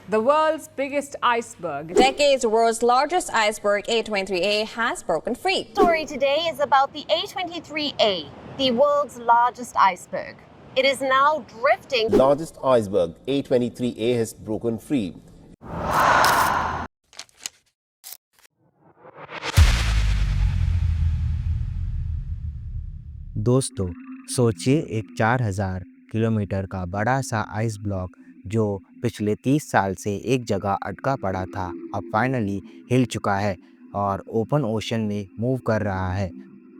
The world's biggest iceberg. Decade's world's largest iceberg, A23A, has broken free. Story today is about the A23A, the world's largest iceberg. It is now drifting. Largest iceberg, A23A, has broken free. दोस्तों, सोचिए एक 4000 kilometre का बड़ा सा ice block जो पिछले 30 साल से एक जगह अटका पड़ा था, अब फाइनली हिल चुका है और ओपन ओशन में मूव कर रहा है।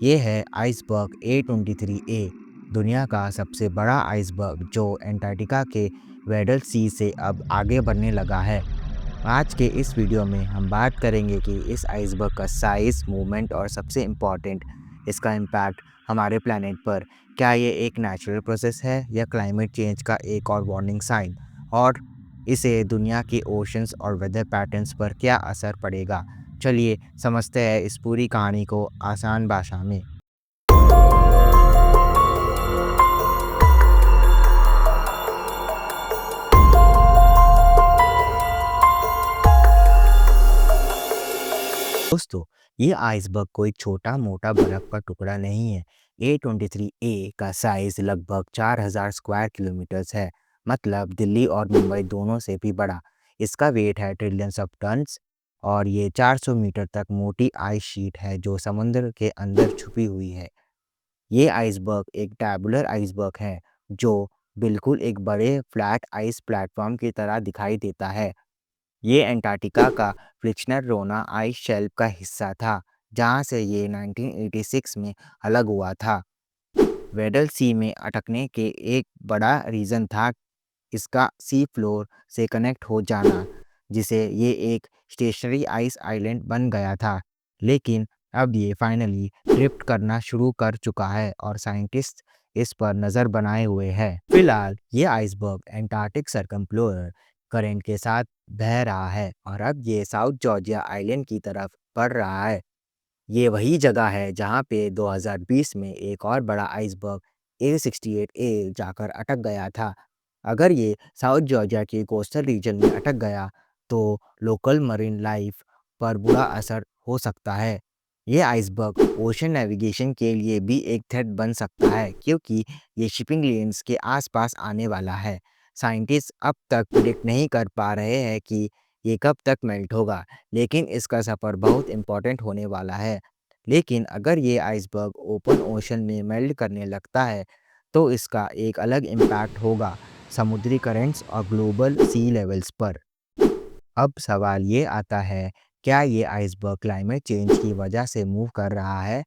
ये है आइसबर्ग A23A, दुनिया का सबसे बड़ा आइसबर्ग जो एंटार्क्टिका के वेडल सी से अब आगे बढ़ने लगा है। आज के इस वीडियो में हम बात करेंगे कि इस आइसबर्ग का साइज़, मूवमेंट और सबसे इम्पॉर्टेंट इसका इम्पैक्ट हमारे प्लैनेट पर। क्या ये एक नेचुरल प्रोसेस है या क्लाइमेट चेंज का एक और वार्निंग साइन, और इसे दुनिया के ओशंस और वेदर पैटर्न्स पर क्या असर पड़ेगा। चलिए समझते हैं इस पूरी कहानी को आसान भाषा में। दोस्तों, ये आइसबर्ग कोई छोटा मोटा बर्फ का टुकड़ा नहीं है। A23A का साइज लगभग 4000 स्क्वायर किलोमीटर्स है, मतलब दिल्ली और मुंबई दोनों से भी बड़ा। इसका वेट है ट्रिलियंस ऑफ टन्स और ये 400 मीटर तक मोटी आइस शीट है जो समुद्र के अंदर छुपी हुई है। ये आइसबर्ग एक टैबुलर आइसबर्ग है जो बिल्कुल एक बड़े फ्लैट आइस प्लेटफॉर्म की तरह दिखाई देता है। ये अंटार्कटिका का फ्लिक्शनर रोना आइस शेल्फ का हिस्सा था, जहाँ से ये 1986 में अलग हुआ था। वेडल सी में अटकने के एक बड़ा रीज़न था इसका सी फ्लोर से कनेक्ट हो जाना, जिसे ये एक स्टेशनरी आइस आइलैंड बन गया था। लेकिन अब ये फाइनली ड्रिफ्ट करना शुरू कर चुका है और साइंटिस्ट इस पर नज़र बनाए हुए हैं। फिलहाल ये आइसबर्ग एंटार्क्टिक सर्कम्फ्लोरर करंट के साथ बह रहा है और अब ये साउथ जॉर्जिया आइलैंड की तरफ बढ़ रहा है। ये वही जगह है जहाँ पे 2020 में एक और बड़ा आइसबर्ग A68A जाकर अटक गया था। अगर ये साउथ जॉर्जिया के कोस्टल रीजन में अटक गया तो लोकल मरीन लाइफ पर बुरा असर हो सकता है। ये आइसबर्ग ओशन नेविगेशन के लिए भी एक थ्रेट बन सकता है, क्योंकि ये शिपिंग लेन्स के आसपास आने वाला है। साइंटिस्ट अब तक प्रिडिक्ट नहीं कर पा रहे हैं कि ये कब तक मेल्ट होगा, लेकिन इसका सफ़र बहुत इम्पोर्टेंट होने वाला है। लेकिन अगर ये आइसबर्ग ओपन ओशन में मेल्ट करने लगता है तो इसका एक अलग इम्पैक्ट होगा समुद्री करंट्स और ग्लोबल सी लेवल्स पर। अब सवाल ये आता है, क्या ये आइसबर्ग क्लाइमेट चेंज की वजह से मूव कर रहा है?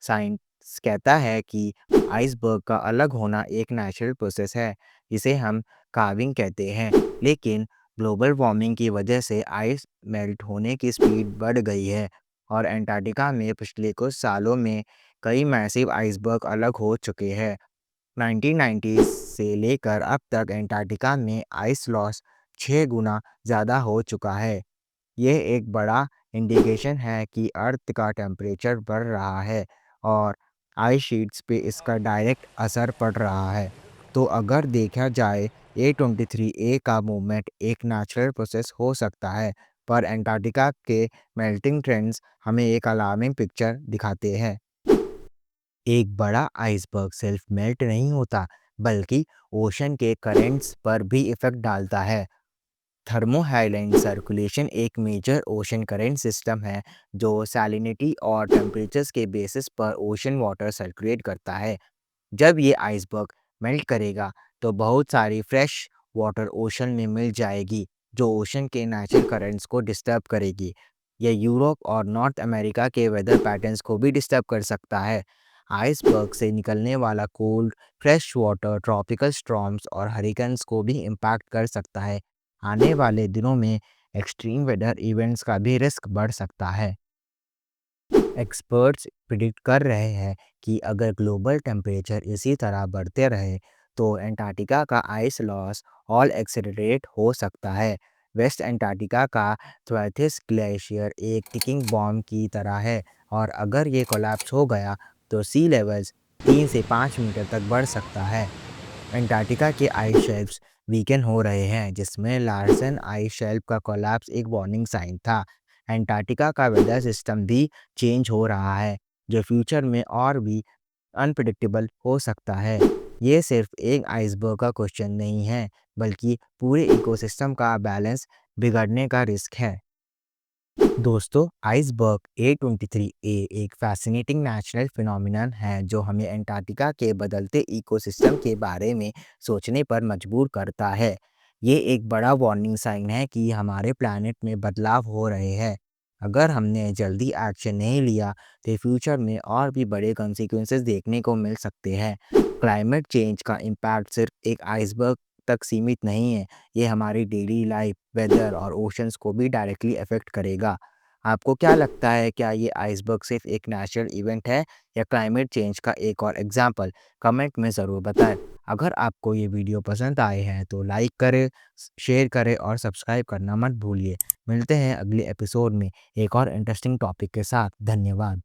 साइंस कहता है कि आइसबर्ग का अलग होना एक नेचुरल प्रोसेस है जिसे हम कार्विंग कहते हैं, लेकिन ग्लोबल वार्मिंग की वजह से आइस मेल्ट होने की स्पीड बढ़ गई है और अंटार्कटिका में पिछले कुछ सालों में कई मैसिव आइसबर्ग अलग हो चुके हैं। 1990 से लेकर अब तक अंटार्कटिका में आइस लॉस 6 गुना ज़्यादा हो चुका है। यह एक बड़ा इंडिकेशन है कि अर्थ का टेम्परेचर बढ़ रहा है और आइस शीट्स पे इसका डायरेक्ट असर पड़ रहा है। तो अगर देखा जाए, A23A का मूवमेंट एक नेचुरल प्रोसेस हो सकता है, पर अंटार्कटिका के मेल्टिंग ट्रेंड्स हमें एक अलार्मिंग पिक्चर दिखाते हैं। एक बड़ा आइसबर्ग सिर्फ मेल्ट नहीं होता, बल्कि ओशन के करंट्स पर भी इफेक्ट डालता है। थर्मोहाइलेंड सर्कुलेशन एक मेजर ओशन करंट सिस्टम है जो सैलिनिटी और टेम्परेचर्स के बेसिस पर ओशन वाटर सर्कुलेट करता है। जब ये आइसबर्ग मेल्ट करेगा तो बहुत सारी फ्रेश वाटर ओशन में मिल जाएगी, जो ओशन के नेचुरल करंट्स को डिस्टर्ब करेगी। यह यूरोप और नॉर्थ अमेरिका के वेदर पैटर्न्स को भी डिस्टर्ब कर सकता है। आइसबर्ग से निकलने वाला cold fresh water tropical storms और हरिकेन्स को भी इम्पैक्ट कर सकता है। आने वाले दिनों में एक्सट्रीम वेदर इवेंट्स का भी रिस्क बढ़ सकता है। एक्सपर्ट्स प्रिडिक्ट कर रहे हैं कि अगर ग्लोबल टेम्परेचर इसी तरह बढ़ते रहे तो अंटार्कटिका का आइस लॉस और एक्सेलरेट हो सकता है। वेस्ट अंटार्कटिका का थ्वेथिस ग्लेशियर एक टिकिंग बॉम्ब की तरह है और अगर ये कोलैप्स हो गया तो सी लेवल्स 3 से 5 मीटर तक बढ़ सकता है। अंटार्कटिका के आइस शेल्फ्स वीकेंड हो रहे हैं, जिसमें लार्सन आइस शेल्फ का कोलैप्स एक वार्निंग साइन था। एंटार्क्टिका का वेदर सिस्टम भी चेंज हो रहा है, जो फ्यूचर में और भी अनप्रिडिक्टेबल हो सकता है। ये सिर्फ एक आइसबर्ग का क्वेश्चन नहीं है, बल्कि पूरे इकोसिस्टम का बैलेंस बिगड़ने का रिस्क है। दोस्तों, आइसबर्ग A23A एक फैसिनेटिंग नेचुरल फिनोमिनन है जो हमें एंटार्क्टिका के बदलते इकोसिस्टम के बारे में सोचने पर मजबूर करता है। ये एक बड़ा वार्निंग साइन है कि हमारे प्लैनेट में बदलाव हो रहे हैं। अगर हमने जल्दी एक्शन नहीं लिया तो फ्यूचर में और भी बड़े कॉन्सिक्वेंसेस देखने को मिल सकते हैं। क्लाइमेट चेंज का इम्पैक्ट सिर्फ एक आइसबर्ग तक सीमित नहीं है, ये हमारी डेली लाइफ, वेदर और ओशंस को भी डायरेक्टली अफेक्ट करेगा। आपको क्या लगता है, क्या ये आइसबर्ग सिर्फ एक नेचुरल इवेंट है या क्लाइमेट चेंज का एक और एग्जाम्पल? कमेंट में ज़रूर बताएं। अगर आपको ये वीडियो पसंद आए हैं तो लाइक करें, शेयर करें और सब्सक्राइब करना मत भूलिए। मिलते हैं अगले एपिसोड में एक और इंटरेस्टिंग टॉपिक के साथ। धन्यवाद।